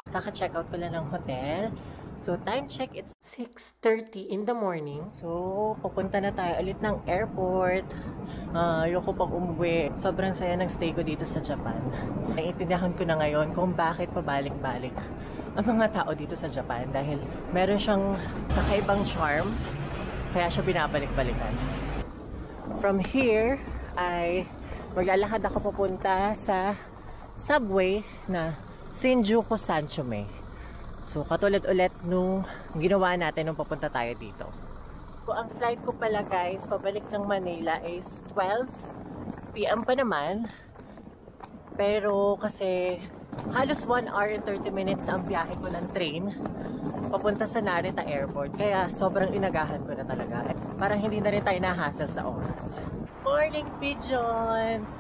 Kaka-check out ko lang ng hotel. So, time check, it's 6:30 in the morning. So, pupunta na tayo ulit ng airport. Ayoko pang umuwi. Sobrang saya ng stay ko dito sa Japan. Naiintindihan ko na ngayon kung bakit pabalik-balik ang mga tao dito sa Japan. Dahil meron siyang kakaibang charm. Kaya siya binabalik-balikan. From here, ay maglalakad ako papunta sa subway na Shinjuku Sanchome. So, katulad ulit nung ginawa natin nung papunta tayo dito. So, ang flight ko pala guys, pabalik ng Manila is 12 PM pa naman. Pero kasi halos 1 hour and 30 minutes ang biyahe ko ng train papunta sa Narita Airport. Kaya sobrang inagahan ko na talaga. Parang hindi na rin tayo na-hassle sa oras. Morning pigeons!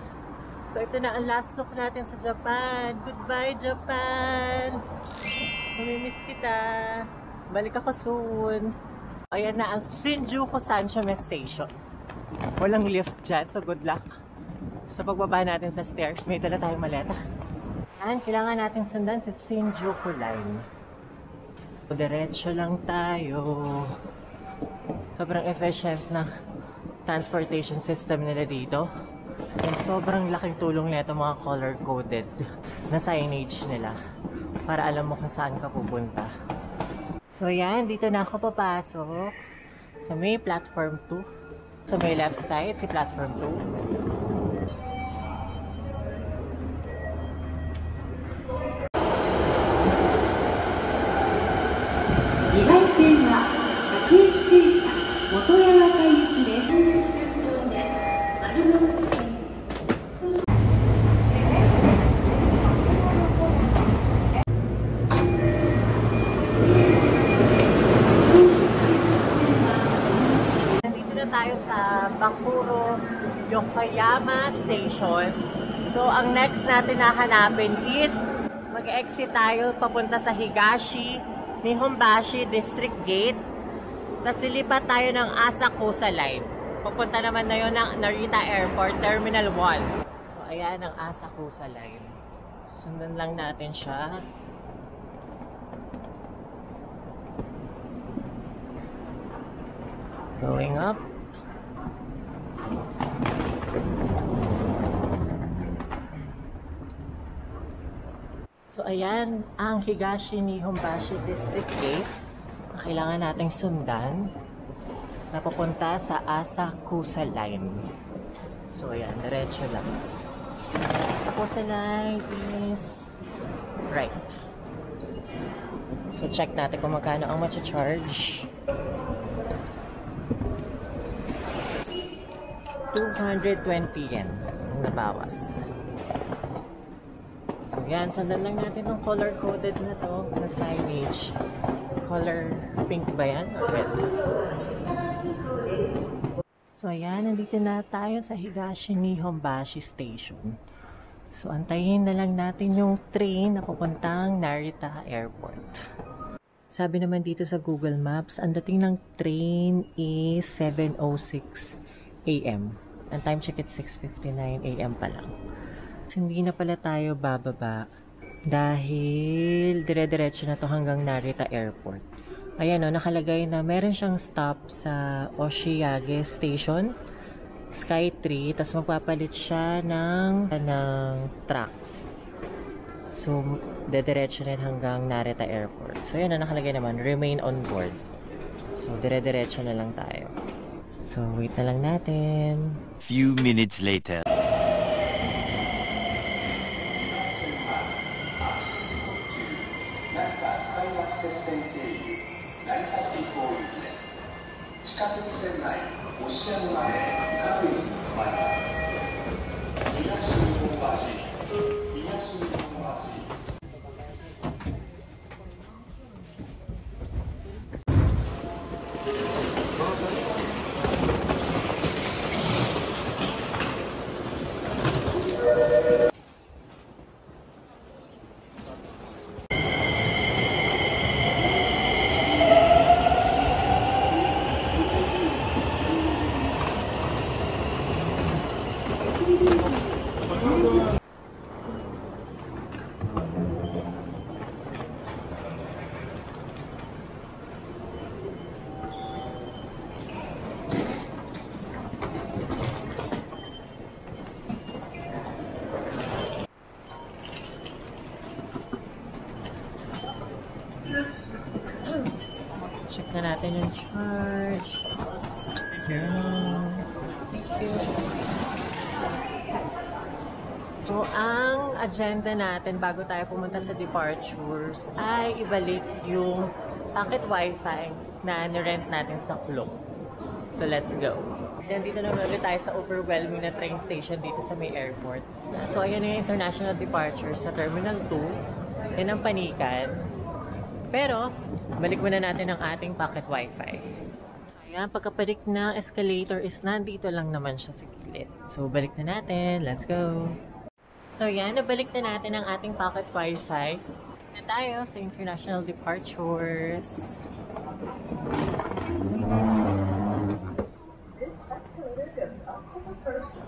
So, ito na ang last look natin sa Japan. Goodbye, Japan! Mamimiss kita. Balik ako soon. Ayan na ang Shinjuku Sanchome Station. Walang lift dyan, so good luck sa pagbaba natin sa stairs. May dala tayong maleta. Ayan, kailangan natin sundan sa Shinjuku Line. So, diretso lang tayo. Sobrang efficient na transportation system nila dito. And sobrang laking tulong nito mga color-coded na signage nila para alam mo kung saan ka pupunta. So yan, dito na ako papasok sa may platform 2. Sa may left side, si platform 2. 2番線は各駅停車元山会行きです。33丁目丸の内線。Tayo sa Bakuro Yokoyama Station. So, ang next natin na hanapin is mag-exit tayo papunta sa Higashi Nihonbashi District Gate. Tapos lilipat tayo ng Asakusa Line. Papunta naman na yun ng Narita Airport Terminal 1. So, ayan ang Asakusa Line. Sundan lang natin siya. Going up. So ayan ang Higashi Nihonbashi District Gate na kailangan nating sundan na papunta sa Asakusa Line. So ayan, diretso lang. Asakusa Line is right. So check natin kung magkano ang ma-charge. 220 yen ang nabawas. So yan, sundan lang natin ng color-coded na to na signage. Color pink ba yan? Or red? So ayan, nandito na tayo sa Higashi Nihonbashi Station. So antayin na lang natin yung train na pupuntang Narita Airport. Sabi naman dito sa Google Maps, ang dating ng train is 7:06 AM. Ang time check at 6:59 AM pa lang. So, hindi na pala tayo bababa dahil dire-diretso na to hanggang Narita Airport. Ayan o, nakalagay na meron siyang stop sa Oshiage Station, Sky 3, tapos magpapalit siya ng tracks. So, dire-diretso rin hanggang Narita Airport. So, yun na nakalagay naman, remain on board. So, dire-diretso na lang tayo. So, wait na lang natin. Few minutes later. na natin yung charge. Ayan. Thank you. So, ang agenda natin bago tayo pumunta sa departures ay ibalik yung pocket wifi na nirent natin sa Klook. So, let's go. Then, dito naman ulit tayo sa overwhelming na train station dito sa may airport. So, ayan yung international departures sa Terminal 2. Yan ang Panikan. Pero, balik muna natin ang ating pocket wifi. Ayan, pagkabalik ng escalator is nandito lang naman siya sa gilid. So, balik na natin. Let's go. So, yan. Nabalik na natin ang ating pocket wifi. Na tayo sa international departures.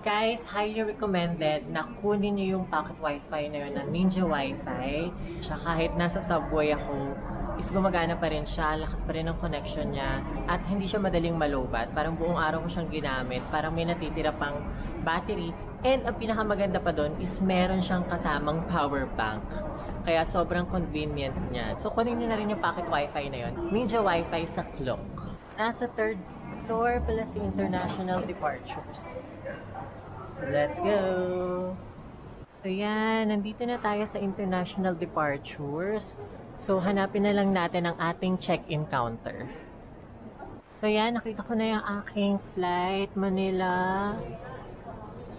Guys, highly recommended na kunin nyo yung pocket wifi na yun, ng Ninja Wifi. Siya kahit nasa subway ako, is gumagana pa rin siya, lakas pa rin ang connection niya, at hindi siya madaling malobat. Parang buong araw ko siyang ginamit, parang may natitira pang battery. And ang pinakamaganda pa doon is meron siyang kasamang power bank. Kaya sobrang convenient niya. So kunin nyo na rin yung pocket wifi na yun. Ninja Wifi sa Klook. Nasa 3rd floor pala si International Departures. So let's go! So yan, nandito na tayo sa International Departures. So hanapin na lang natin ang ating check-in counter. So yan, nakita ko na yung aking flight, Manila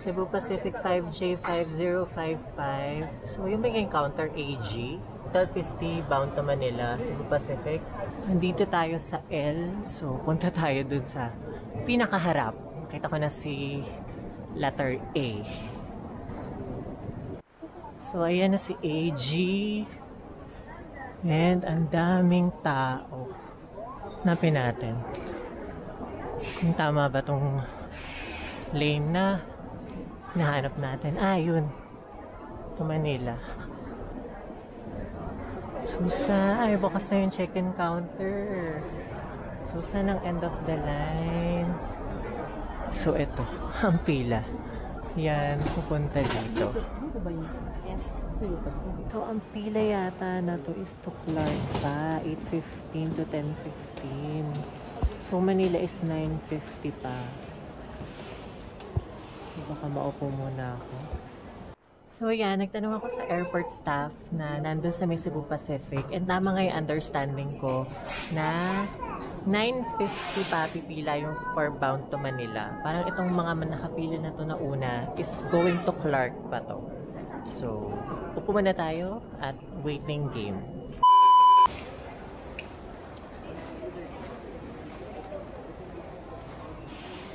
Cebu Pacific 5J5055. So, yung may counter AG. 1250 bound to Manila, Cebu Pacific. Nandito tayo sa L. So, punta tayo dun sa pinakaharap. Nakita ko na si letter A. So, ayan na si AG. And ang daming tao. Hanapin natin. Kung tama ba tong lane na nahanap natin. Yun. Ito Manila. Susa. Bukas na yung check-in counter. Susa ng end of the line. So, ito. Ang pila. Yan. Pupunta dito. So, ang pila yata na to is to Clark pa. 8:15 to 10:15. So, Manila is 9:50 pa. Baka maupo muna ako. So yan, nagtanong ako sa airport staff na nandun sa may Cebu Pacific, and tama nga yung understanding ko na 9:50 pa pipila yung for bound to Manila. Parang itong mga nakapila na to na una is going to Clark pa to. So, upo muna tayo at waiting game.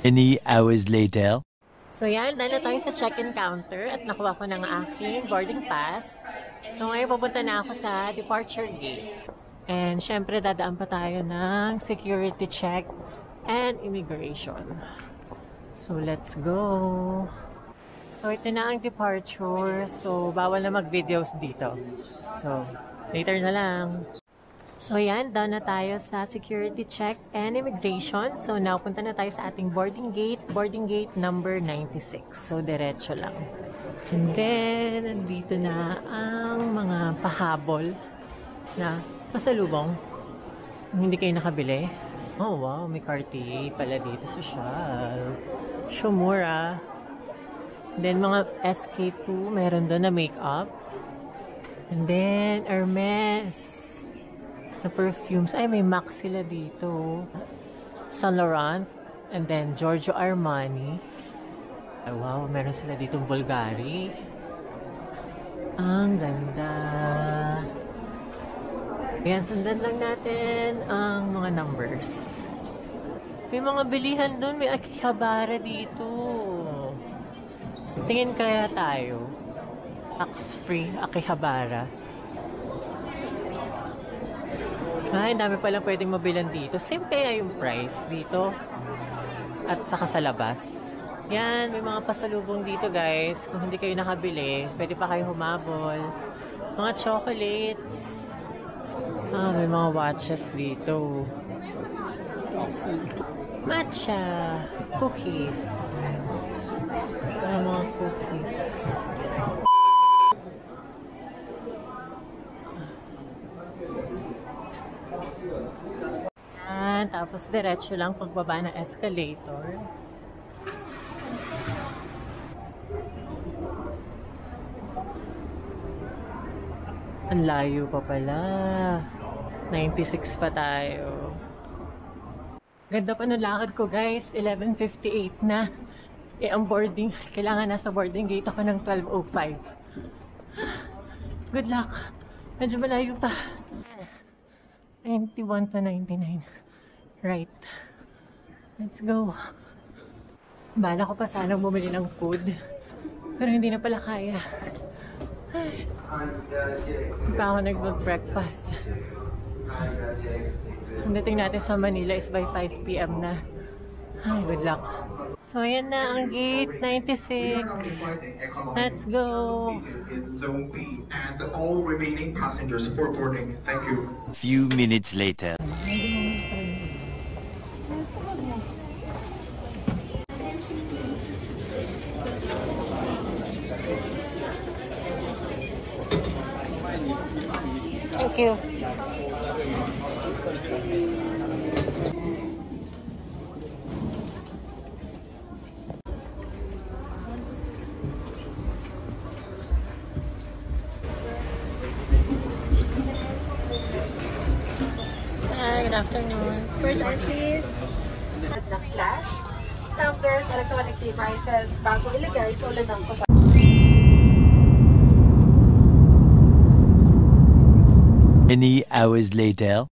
Many hours later. So yan, dahil tayo sa check-in counter at nakuha ko ng aking boarding pass. So ngayon pupunta na ako sa departure gate. And syempre dadaan pa tayo ng security check and immigration. So let's go! So ito na ang departure. So bawal na mag-videos dito. So later na lang. So yan, down na tayo sa security check and immigration. So now, punta na tayo sa ating boarding gate number 96. So diretso lang. And then, nandito na ang mga pahabol na pasalubong. Kung hindi kayo nakabili. Oh wow, may Cartier pala dito sa shelf. Shumura. Then mga SK2, meron doon na makeup. And then, Hermes. Na perfumes. Ay, may MAC sila dito. Saint Laurent. And then, Giorgio Armani. Ay, wow, meron sila ditong Bulgari. Ang ganda. Ayan, sundan lang natin ang mga numbers. May mga bilihan dun. May Akihabara dito. Tingin kaya tayo. Tax-free Akihabara. Ay, dami pala pwedeng mabilan dito. Same kaya yung price dito at saka sa labas. Yan, may mga pasalubong dito guys. Kung hindi kayo nakabili, pwede pa kayo humabol. Mga chocolates. May mga watches dito. Matcha. Cookies. Mga cookies. Tapos diretso lang pagbaba ng escalator. Ang layo pa pala. 96 pa tayo. Ganda pa ng lakad ko guys. 11:58 na. Ang boarding. Kailangan nasa boarding gate ako ng 12:05. Good luck. Medyo malayo pa. 91 to 99. Right. Let's go. Bala ko pa sanang bumili ng food. Pero hindi na pala kaya. Hindi pa ako nag-breakfast. Ang dating natin sa Manila is by 5 p.m. na. Ay, good luck. So, ayan na ang gate 96. Let's go. Zone B and all remaining passengers for boarding. Thank you. Few minutes later. Thank you. Hi, good afternoon. First eye, please. The flash, numbers, electronic devices, bago ilagay, tulad ng kapatid. Many hours later.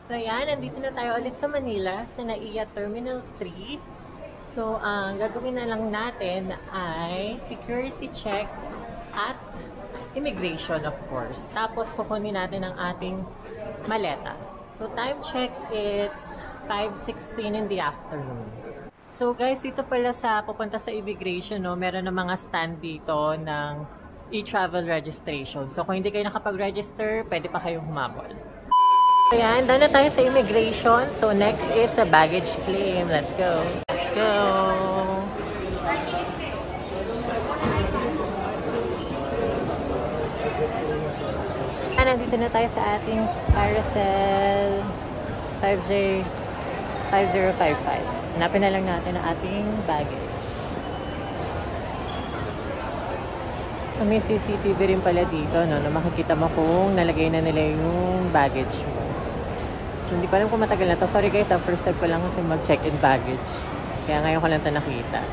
So yan, nandito na tayo ulit sa Manila, sa NAIA Terminal 3. So, ang gagawin na lang natin ay security check at immigration, of course. Tapos, kukunin natin ang ating maleta. So, time check, it's 5:16 in the afternoon. So, guys, dito pala sa pupunta sa immigration, no, meron na mga stand dito ng e-travel registration. So, kung hindi kayo nakapag-register, pwede pa kayong humabol. Ayan, done na tayo sa immigration. So, next is a baggage claim. Let's go. Let's go. Nandito na tayo sa ating carousel 5J5055. Hanapin na lang natin ang ating baggage. So, may CCTV rin pala dito, no, na makikita mo kung nalagay na nila yung baggage mo. So, hindi pa alam kung matagal na to. Sorry guys, first time ko lang kasi mag-check-in baggage. Kaya ngayon ko lang ito nakita.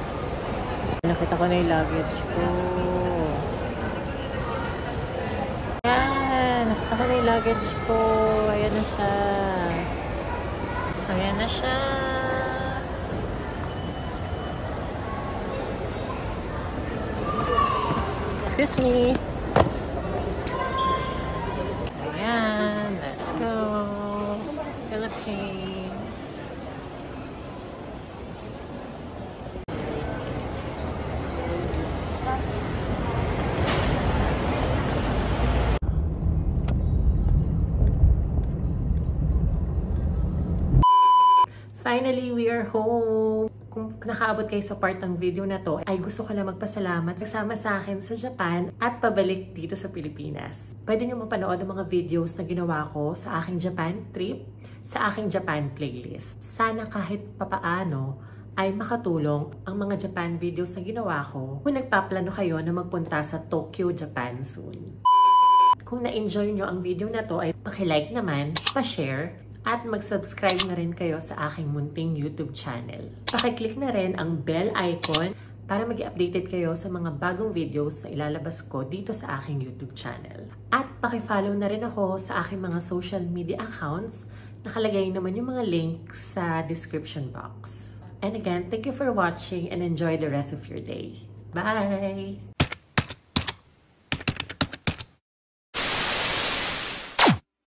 Nakita ko na yung luggage ko. Ayan! Nakita ko na yung luggage ko. Ayan na siya. So, ayan na siya. Excuse me. Ayan. Let's go. Philippines. Finally, we are home. Kung nakaabot kayo sa part ng video na to, ay gusto ko lang magpasalamat sa kasama sa akin sa Japan at pabalik dito sa Pilipinas. Pwede nyo mapanood ang mga videos na ginawa ko sa aking Japan trip, sa aking Japan playlist. Sana kahit papaano ay makatulong ang mga Japan videos na ginawa ko kung nagpaplano kayo na magpunta sa Tokyo, Japan soon. Kung na-enjoy nyo ang video na to ay paki-like naman, pa-share, at mag-subscribe na rin kayo sa aking munting YouTube channel. Paki-click na rin ang bell icon para mag-updated kayo sa mga bagong videos na ilalabas ko dito sa aking YouTube channel. At paki-follow na rin ako sa aking mga social media accounts. Nakalagay naman yung mga links sa description box. And again, thank you for watching and enjoy the rest of your day. Bye!